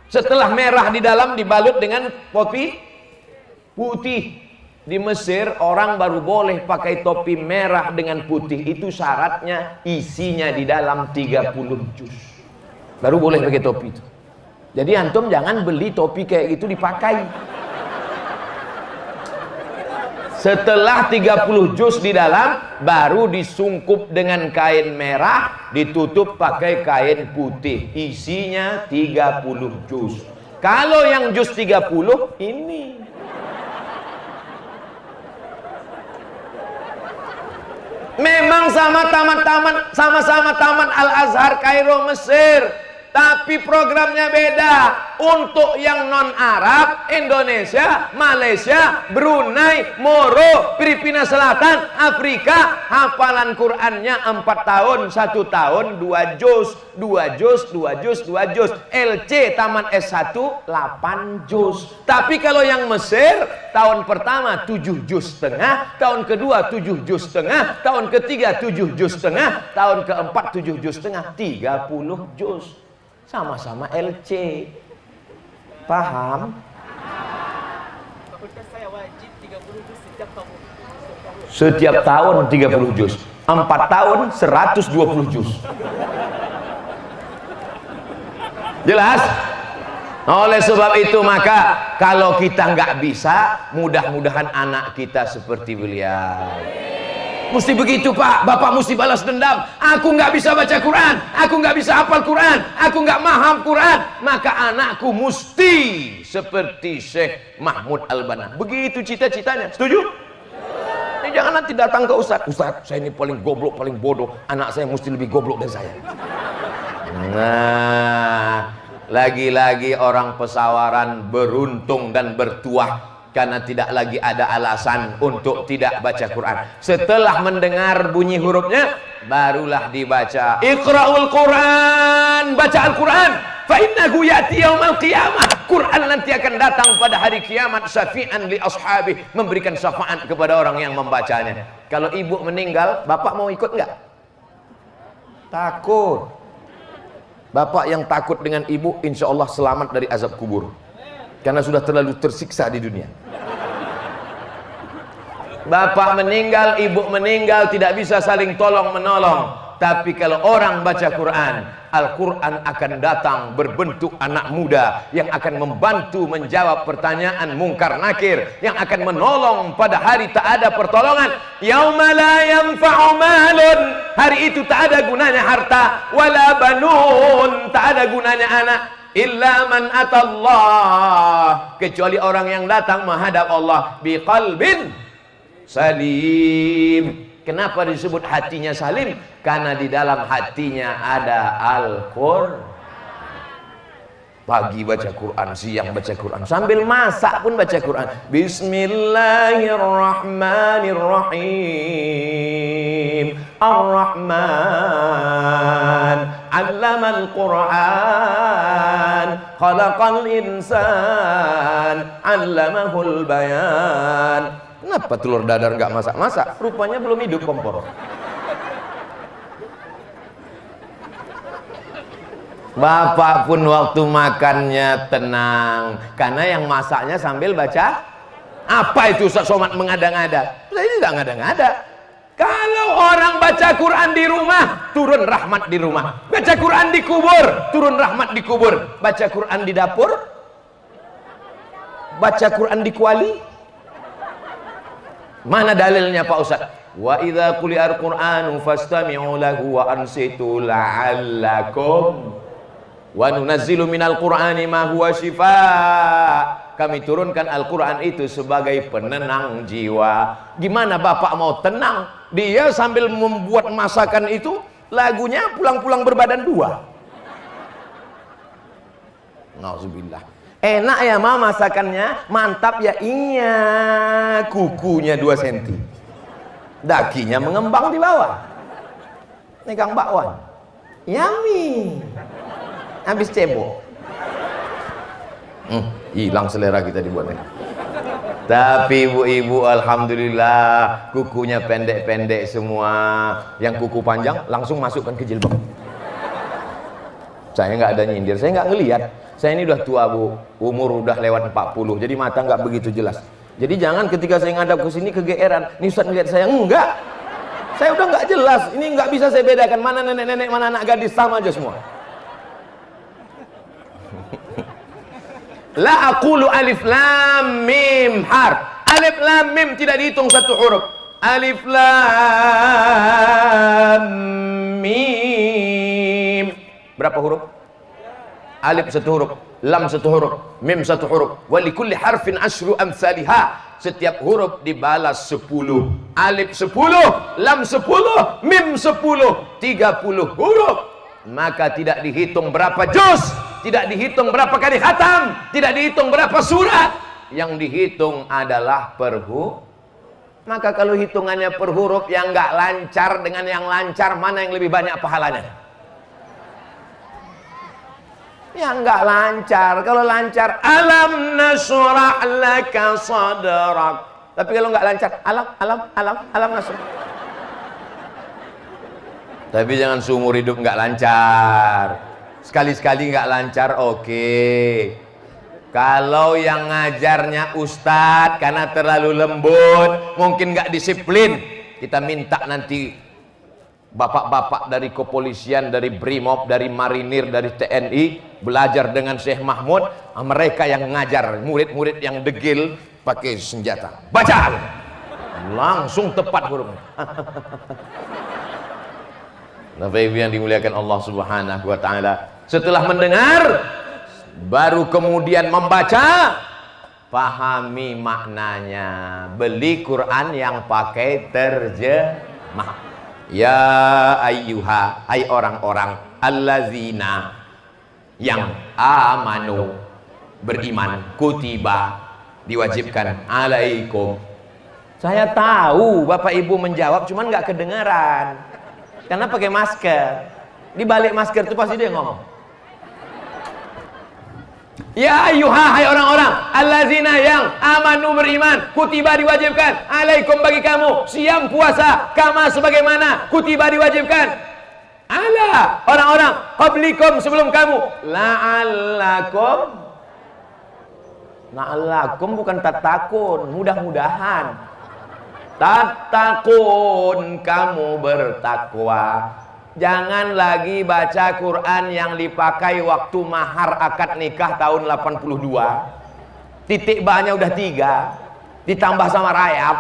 Setelah merah di dalam dibalut dengan topi putih. Di Mesir orang baru boleh pakai topi merah dengan putih. Itu syaratnya isinya di dalam 30 juz. Baru boleh pakai topi itu. Jadi antum jangan beli topi kayak gitu dipakai. Setelah 30 juz di dalam, baru disungkup dengan kain merah, ditutup pakai kain putih. Isinya 30 juz. Kalau yang juz 30 ini. Memang sama-sama taman Al-Azhar Kairo Mesir. Tapi programnya beda. Untuk yang non-Arab, Indonesia, Malaysia, Brunei, Moro, Filipina Selatan, Afrika, hafalan Qur'annya 4 tahun, 1 tahun, 2 juz, 2 juz, 2 juz, 2 juz. LC taman S1 8 juz. Tapi kalau yang Mesir, tahun pertama 7 juz setengah, tahun kedua 7 juz setengah, tahun ketiga 7 juz setengah, tahun keempat 7 juz setengah, 30 juz. Sama-sama LC. Paham? Fakultas saya wajib 30 juz setiap tahun. Setiap tahun 30 juz. 4 tahun 120 juz. Jelas? Oleh sebab itu maka kalau kita nggak bisa, mudah-mudahan anak kita seperti beliau. Mesti begitu, Pak. Bapak mesti balas dendam. Aku nggak bisa baca Quran, aku nggak bisa hafal Quran, aku nggak paham Quran. Maka anakku mesti seperti Syekh Mahmud Al-Banna. Begitu cita-citanya. Setuju? Ini jangan nanti datang ke Ustaz. Ustaz, saya ini paling goblok, paling bodoh. Anak saya mesti lebih goblok dari saya. Nah, lagi-lagi orang pesawaran beruntung dan bertuah karena tidak lagi ada alasan untuk tidak baca Quran. Setelah mendengar bunyi hurufnya, barulah dibaca. Iqra'ul Quran, baca Al-Quran. Fa innahu ya'ti yaumal qiyamah. Quran nanti akan datang pada hari kiamat syafi'an li ashabi, memberikan syafaat kepada orang yang membacanya. Kalau ibu meninggal, bapak mau ikut enggak? Takut. Bapak yang takut dengan ibu, insya Allah selamat dari azab kubur. Karena sudah terlalu tersiksa di dunia. Bapak meninggal, ibu meninggal, tidak bisa saling tolong menolong. Tapi kalau orang baca Quran, Al-Quran akan datang berbentuk anak muda yang akan membantu menjawab pertanyaan mungkar nakir, yang akan menolong pada hari tak ada pertolongan. Yauma la yanfa'u malun, hari itu tak ada gunanya harta, wala banun, tak ada gunanya anak, illa man atallah, kecuali orang yang datang menghadap Allah biqalbin salim. Kenapa disebut hatinya salim? Karena di dalam hatinya ada Al-Qur'an. Pagi baca Quran, siang baca Quran, sambil masak pun baca Quran. Bismillahirrahmanirrahim. Ar-Rahman 'allamal Qur'an, khalaqal insan, 'allamahul bayan. Kenapa telur dadar nggak masak-masak? Rupanya belum hidup kompor. Bapak pun waktu makannya tenang, karena yang masaknya sambil baca. Apa itu Ustaz Somad mengada-ngada? Saya tidak ngada-ngada. Kalau orang baca Quran di rumah, turun rahmat di rumah. Baca Quran di kubur, turun rahmat di kubur. Baca Quran di dapur, baca Quran di kuali. Mana dalilnya Pak Ustaz? Wa idza quri'al Qur'anu fastami'u lahu wa ansitu la'allakum wa nunazzilu minal Qur'ani ma huwa shifaa. Kami turunkan Al-Quran itu sebagai penenang jiwa. Gimana Bapak mau tenang? Dia sambil membuat masakan itu, lagunya pulang-pulang berbadan dua. Nauzubillah. Enak ya ma masakannya, mantap ya, iya. Kukunya 2 cm, dakinya mengembang di bawah. Ini Kang Bakwan, yummy. Habis cebok, hilang selera kita dibuatnya. Tapi ibu-ibu alhamdulillah kukunya pendek-pendek semua. Yang kuku panjang langsung masukkan ke jilbab. Saya nggak ada nyindir, saya nggak ngelihat. Saya ini udah tua bu, umur udah lewat 40, jadi mata nggak begitu jelas. Jadi jangan ketika saya ngadap ke sini kegeeran. Nih Ustaz ngeliat saya, enggak. Saya udah nggak jelas. Ini nggak bisa saya bedakan mana nenek-nenek, mana anak gadis, sama aja semua. La aqulu alif lam mim harf. Alif lam mim tidak dihitung satu huruf. Alif lam mim. Berapa huruf? Alif 1 huruf, lam 1 huruf, mim 1 huruf. Wa likulli harfin asyru amsalha. Setiap huruf dibalas 10. Alif 10, lam 10, mim 10, 30 huruf. Maka tidak dihitung berapa juz, tidak dihitung berapa kali khatam, tidak dihitung berapa surat. Yang dihitung adalah per huruf. Maka kalau hitungannya per huruf, yang nggak lancar dengan yang lancar, mana yang lebih banyak pahalanya? Yang nggak lancar. Kalau lancar, alam nasrah laka sadrak. Tapi kalau nggak lancar, alam nasrah. Tapi jangan seumur hidup nggak lancar. Sekali-sekali nggak lancar, oke. Kalau yang ngajarnya ustadz karena terlalu lembut, mungkin nggak disiplin, kita minta nanti bapak-bapak dari kepolisian, dari Brimob, dari Marinir, dari TNI belajar dengan Syekh Mahmud. Mereka yang ngajar murid-murid yang degil pakai senjata. Baca! Langsung tepat hurufnya. Bapak Ibu yang dimuliakan Allah Subhanahu wa taala, setelah mendengar baru kemudian membaca, pahami maknanya. Beli Quran yang pakai terjemah. Ya ayyuha, ay orang-orang, allazina, yang amanu, beriman, kutiba, diwajibkan, alaikum. Saya tahu Bapak Ibu menjawab, cuman nggak kedengaran karena pakai masker. Di balik masker itu pasti dia ngomong, ya ayyuha, hai orang-orang, allazina, yang amanu, beriman, kutiba, diwajibkan, alaikum, bagi kamu, siam, puasa, kama, sebagaimana, kutiba, diwajibkan, ala, orang-orang, qablikum, sebelum kamu, la'allakum. La'allakum bukan tatakun, mudah-mudahan. Tatakun, kamu bertakwa. Jangan lagi baca Quran yang dipakai waktu mahar akad nikah tahun 82. Titik ba-nya udah 3, ditambah sama rayap.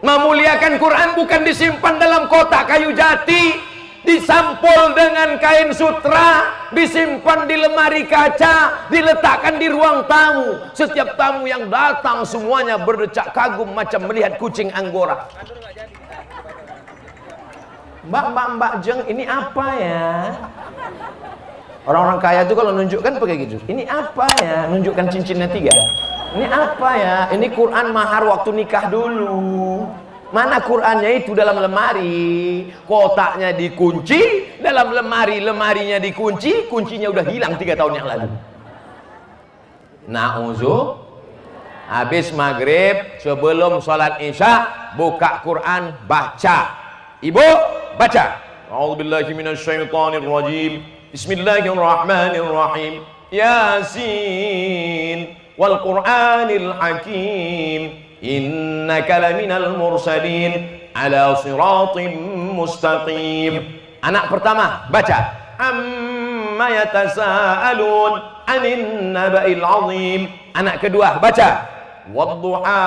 Memuliakan Quran bukan disimpan dalam kotak kayu jati, disampul dengan kain sutra, disimpan di lemari kaca, diletakkan di ruang tamu. Setiap tamu yang datang semuanya berdecak kagum macam melihat kucing Anggora. Mbak Jeng, ini apa ya? Orang-orang kaya itu kalau nunjukkan pakai gitu. Ini apa ya? Nunjukkan cincinnya 3. Ini apa ya? Ini Quran mahar waktu nikah dulu. Mana Qurannya itu dalam lemari? Kotaknya dikunci dalam lemari, lemarinya dikunci, kuncinya udah hilang 3 tahun yang lalu. Na'udzu. Habis maghrib sebelum sholat isya buka Quran, baca. Ibu baca. A'udzubillahi minasyaitonir rajim. Bismillahirrahmanirrahim. Yasin wal Qur'anil Hakim. Innaka laminal mursalin ala siratim mustaqim. Anak pertama baca. Amma yatasaalun 'anin naba'il 'azim. Anak kedua baca. Wadduha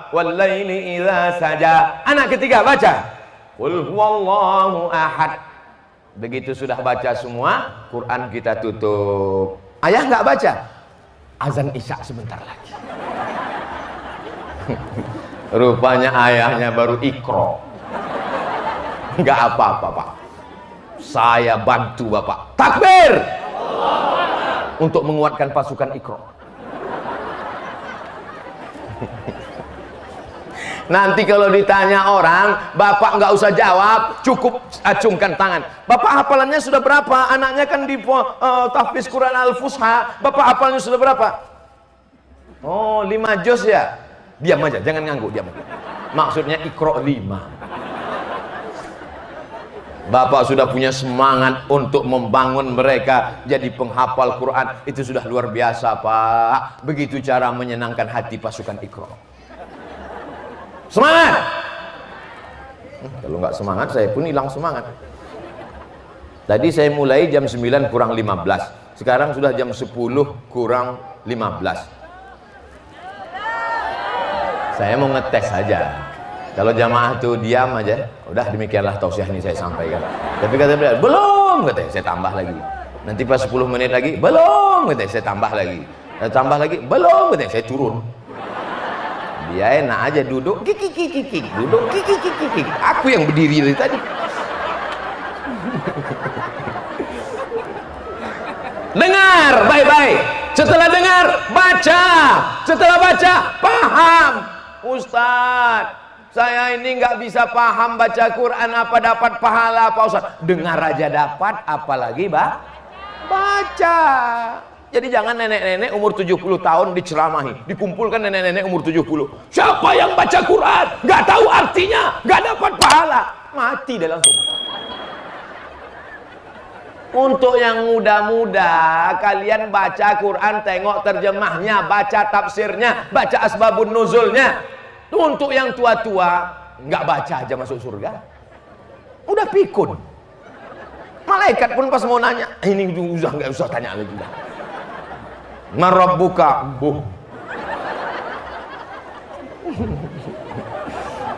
wal laili idza saja. Anak ketiga baca. Qul huwallahu ahad. Begitu sudah baca semua, Quran kita tutup. Ayah nggak baca, azan isya sebentar lagi. Rupanya ayahnya baru ikro. Nggak apa-apa Pak, saya bantu Bapak. Takbir. untuk menguatkan pasukan Iqra. Nanti kalau ditanya orang, bapak nggak usah jawab, cukup acungkan tangan. Bapak hafalannya sudah berapa? Anaknya kan di tahfiz Quran Al-Fusha. Bapak hafalannya sudah berapa? Oh, 5 juz ya? Diam aja, jangan ngangguk, diam aja. Maksudnya Iqra 5. Bapak sudah punya semangat untuk membangun mereka jadi penghafal Quran. Itu sudah luar biasa, Pak. Begitu cara menyenangkan hati pasukan Iqra. Semangat! Kalau nggak semangat, saya pun hilang semangat. Tadi saya mulai jam 9 kurang 15. Sekarang sudah jam 10 kurang 15. Saya mau ngetes saja. Kalau jamaah tuh diam aja, udah demikianlah tausiah ini saya sampaikan. Tapi kata beliau, belum, katanya, saya tambah lagi. Nanti pas 10 menit lagi, belum, katanya, saya tambah lagi. Tambah lagi, belum, katanya, saya turun. Dia enak aja duduk, kiki, duduk, kiki. Aku yang berdiri dari tadi. Dengar, baik-baik. Setelah dengar, baca. Setelah baca, paham. Ustaz, saya ini nggak bisa paham baca Quran, apa dapat pahala, Pak Ustaz? Dengar aja dapat, apalagi baca. Jadi jangan nenek-nenek umur 70 tahun diceramahi, dikumpulkan nenek-nenek umur 70. Siapa yang baca Quran, nggak tahu artinya, nggak dapat pahala, mati dia langsung. Untuk yang muda-muda, kalian baca Quran, tengok terjemahnya, baca tafsirnya, baca asbabun nuzulnya. Untuk yang tua-tua, nggak baca aja masuk surga. Udah pikun. Malaikat pun pas mau nanya, ini udah nggak usah tanya lagi. Marabbuka,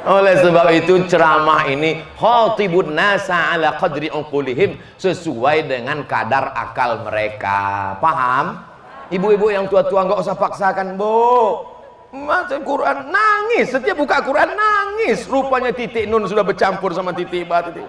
Oleh sebab itu ceramah ini khatibun nasa ala qadri uqulihim, sesuai dengan kadar akal mereka. Paham? Ibu-ibu yang tua-tua nggak usah paksakan, Bu. Baca Quran nangis, setiap buka Quran nangis. Rupanya titik nun sudah bercampur sama titik ba titik.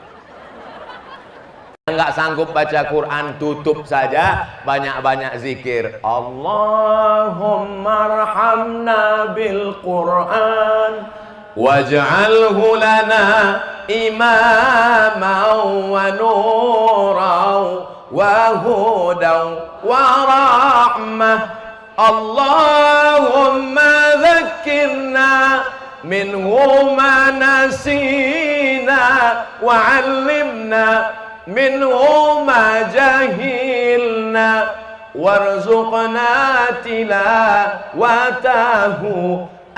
Nggak sanggup baca Quran, tutup saja, banyak-banyak zikir. Allahumma arhamna bil Quran waj'alhu lana imaman wa nuran wa hudan wa rahmah. Allahumma dhakkirna minhu ma nasina wa 'allimna minhu ma jahilna warzuqna tilawatahu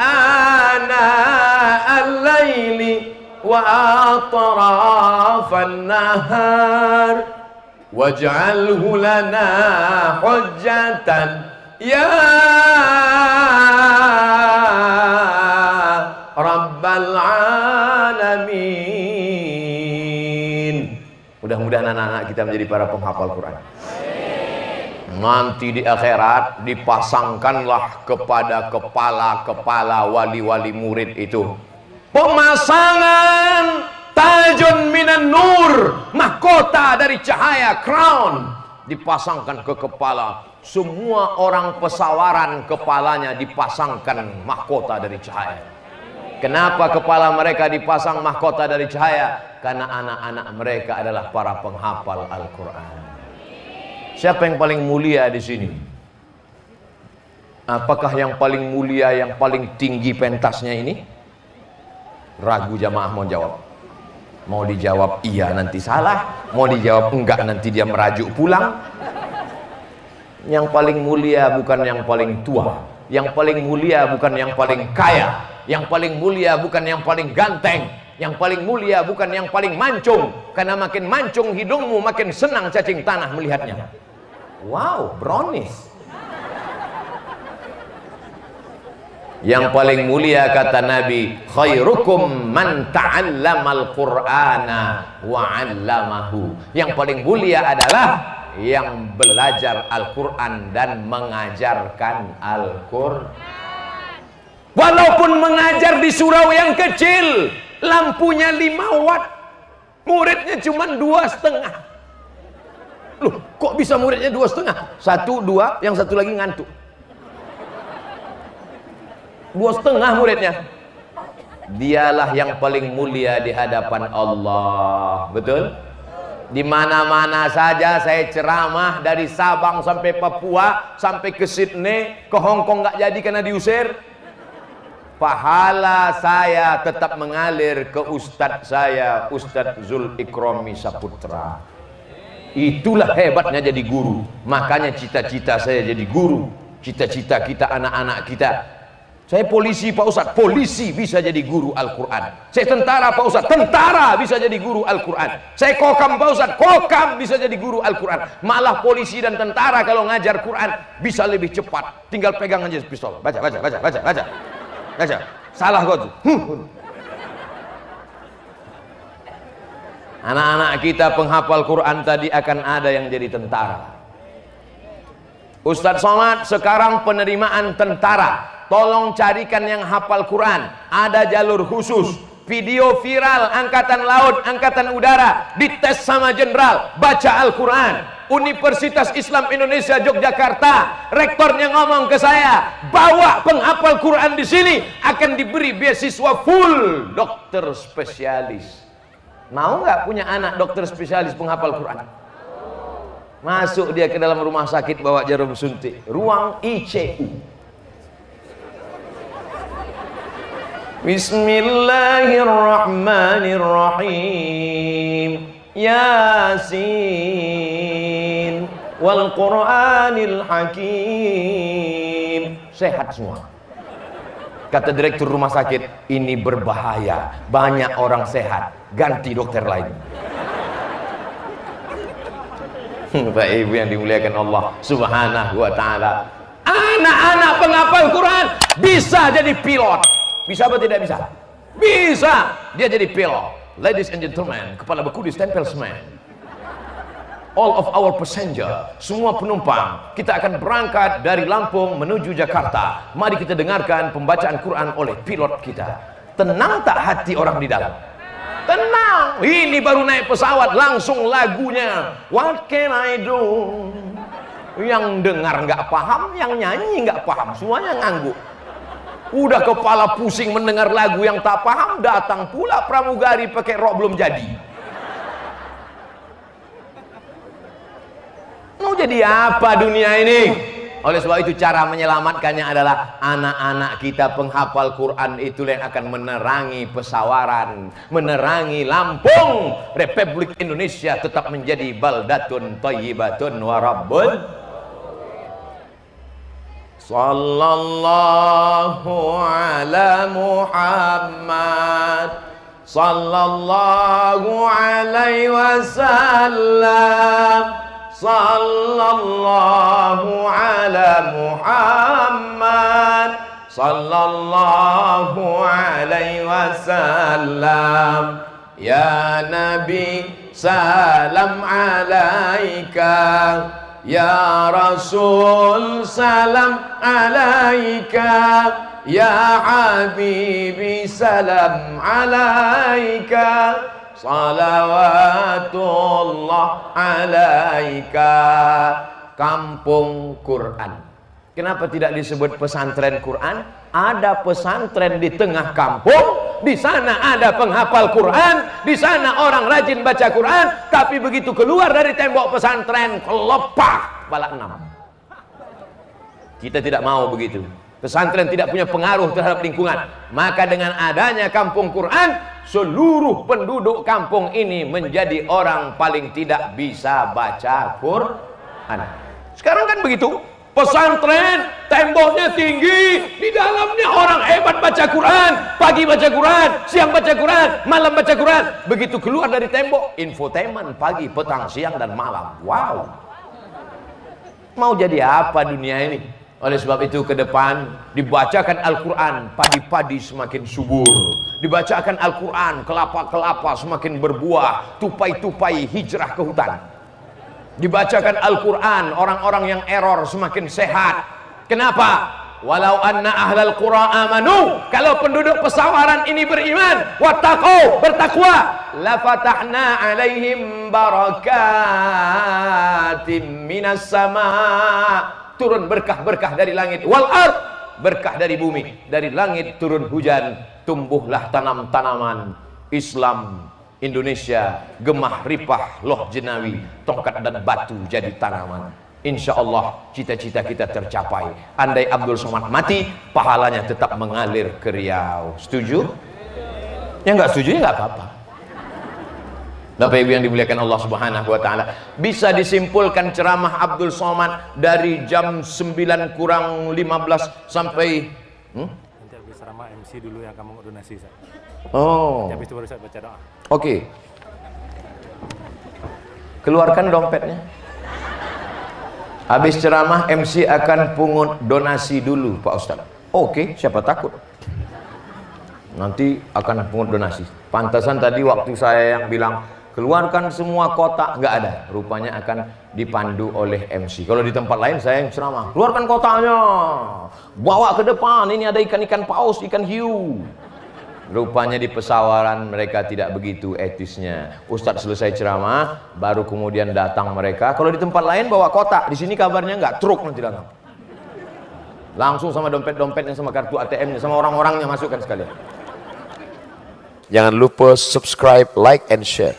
ana al-laili wa atrafan nahar waj'alhu lana hujjatan ya rabbal alamin. Mudah-mudahan anak-anak kita menjadi para penghafal Quran. Nanti di akhirat dipasangkanlah kepada kepala-kepala wali-wali murid itu pemasangan tajun minan nur, mahkota dari cahaya, crown, dipasangkan ke kepala. Semua orang pesawaran kepalanya dipasangkan mahkota dari cahaya. Kenapa kepala mereka dipasang mahkota dari cahaya? Karena anak-anak mereka adalah para penghafal Al-Quran. Siapa yang paling mulia di sini? Apakah yang paling mulia, yang paling tinggi pentasnya ini? Ragu jamaah mau jawab. Mau dijawab iya nanti salah, mau dijawab enggak nanti dia merajuk pulang. Yang paling mulia bukan yang paling tua, yang paling mulia bukan yang paling kaya, yang paling mulia bukan yang paling ganteng, yang paling mulia bukan yang paling mancung. Karena makin mancung hidungmu, makin senang cacing tanah melihatnya. Wow, brownies. Yang paling mulia kata Nabi, khairukum man ta'allamal qur'ana wa 'allamahu. Yang paling mulia adalah yang belajar Al-Quran dan mengajarkan Al-Quran. Walaupun mengajar di surau yang kecil, lampunya 5 watt, muridnya cuma 2,5. Loh, Kok bisa muridnya 2,5? 1, 2, yang satu lagi ngantuk. 2,5 muridnya. Dialah yang paling mulia di hadapan Allah. Betul? Di mana-mana saja saya ceramah, dari Sabang sampai Papua, sampai ke Sydney, ke Hong Kong nggak jadi karena diusir. Pahala saya tetap mengalir ke Ustadz saya, Ustadz Zulfikromi Saputra. Itulah hebatnya jadi guru. Makanya cita-cita saya jadi guru. Cita-cita kita, anak-anak kita. Saya polisi Pak Ustadz, polisi bisa jadi guru Al-Quran. Saya tentara Pak Ustadz, tentara bisa jadi guru Al-Quran. Saya kokam Pak Ustadz, kokam bisa jadi guru Al-Quran. Malah polisi dan tentara kalau ngajar Quran bisa lebih cepat. Tinggal pegang aja pistol. Baca, baca, baca, baca, baca. Baca. Salah kau tuh. Anak-anak kita penghafal Quran tadi akan ada yang jadi tentara. Ustadz Somad, sekarang penerimaan tentara. Tolong carikan yang hafal Quran. Ada jalur khusus. Video viral Angkatan Laut, Angkatan Udara dites sama jenderal baca Al-Quran. Universitas Islam Indonesia Yogyakarta, rektornya ngomong ke saya, bawa penghafal Quran di sini akan diberi beasiswa full dokter spesialis. Mau nggak punya anak dokter spesialis penghafal Quran? Masuk dia ke dalam rumah sakit bawa jarum suntik, ruang ICU. Bismillahirrahmanirrahim. Yasin wal Qur'anil Hakim. Sehat semua. Kata direktur rumah sakit, ini berbahaya, banyak orang sehat, ganti dokter lain. Bapak Ibu yang dimuliakan Allah Subhanahu wa taala. Anak-anak penghafal Quran bisa jadi pilot. Bisa apa tidak bisa? Bisa. Dia jadi pilot. Ladies and gentlemen, kepala beku distempel semen. All of our passenger, semua penumpang, kita akan berangkat dari Lampung menuju Jakarta. Mari kita dengarkan pembacaan Quran oleh pilot kita. Tenang tak hati orang di dalam? Tenang. Ini baru naik pesawat langsung lagunya. What can I do? Yang dengar nggak paham, yang nyanyi nggak paham, semuanya ngangguk. Udah kepala pusing mendengar lagu yang tak paham, datang pula pramugari pakai rok belum jadi. Mau jadi apa dunia ini? Oleh sebab itu cara menyelamatkannya adalah anak-anak kita penghafal Quran itu yang akan menerangi pesawaran, menerangi Lampung. Republik Indonesia tetap menjadi baldatun thayyibatun wa rabbun. Sallallahu ala Muhammad, sallallahu alaihi wasallam, sallallahu ala Muhammad, sallallahu alaihi wasallam. Ya Nabi, salam alaika. Ya Rasul, salam alaika. Ya Habibi, salam alaika. Salawatullah alaika. Kampung Quran. Kenapa tidak disebut pesantren Quran? Ada pesantren di tengah kampung, di sana ada penghafal Quran, di sana orang rajin baca Quran, tapi begitu keluar dari tembok pesantren, kelepah balak 6. Kita tidak mau begitu. Pesantren tidak punya pengaruh terhadap lingkungan. Maka dengan adanya kampung Quran, seluruh penduduk kampung ini menjadi orang paling tidak bisa baca Quran. Sekarang kan begitu. Pesantren, temboknya tinggi, di dalamnya orang hebat baca Quran, pagi baca Quran, siang baca Quran, malam baca Quran. Begitu keluar dari tembok, infotainment pagi, petang, siang, dan malam. Wow. Mau jadi apa dunia ini? Oleh sebab itu ke depan dibacakan Al-Quran, padi-padi semakin subur. Dibacakan Al-Quran, kelapa-kelapa semakin berbuah, tupai-tupai hijrah ke hutan. Dibacakan Al-Quran, orang-orang yang error semakin sehat. Kenapa? walau anna ahlal qura amanu, kalau penduduk pesawaran ini beriman, wattaqau, bertakwa, la fatahna alaihim barakatim minas sama, turun berkah-berkah dari langit, wal ard, berkah dari bumi, dari langit turun hujan, tumbuhlah tanam-tanaman Islam Indonesia, gemah ripah loh jenawi, tongkat dan batu jadi tanaman. Insya Allah cita-cita kita tercapai. Andai Abdul Somad mati, pahalanya tetap mengalir ke Riau. Setuju? Ya nggak setuju ya nggak apa-apa. Bapak Ibu yang dimuliakan Allah Subhanahu wa taala, bisa disimpulkan ceramah Abdul Somad dari jam 9 kurang 15 sampai Nanti habis ceramah MC dulu yang kamu donasi, Ustaz. Oh. Habis itu baru saya baca doa. Oke. Keluarkan dompetnya. Habis ceramah MC akan pungut donasi dulu, Pak Ustadz. Oke, siapa takut? Nanti akan pungut donasi. Pantasan tadi waktu saya yang bilang keluarkan semua kotak, nggak ada. Rupanya akan dipandu oleh MC. Kalau di tempat lain saya yang ceramah, keluarkan kotaknya, bawa ke depan. Ini ada ikan-ikan paus, ikan hiu. Rupanya di pesawaran mereka tidak begitu etisnya. Ustadz selesai ceramah, baru kemudian datang mereka. Kalau di tempat lain bawa kotak, di sini kabarnya nggak, truk nanti datang. Langsung sama dompet-dompetnya, sama kartu ATM-nya, sama orang-orangnya masukkan sekalian. Jangan lupa subscribe, like, and share.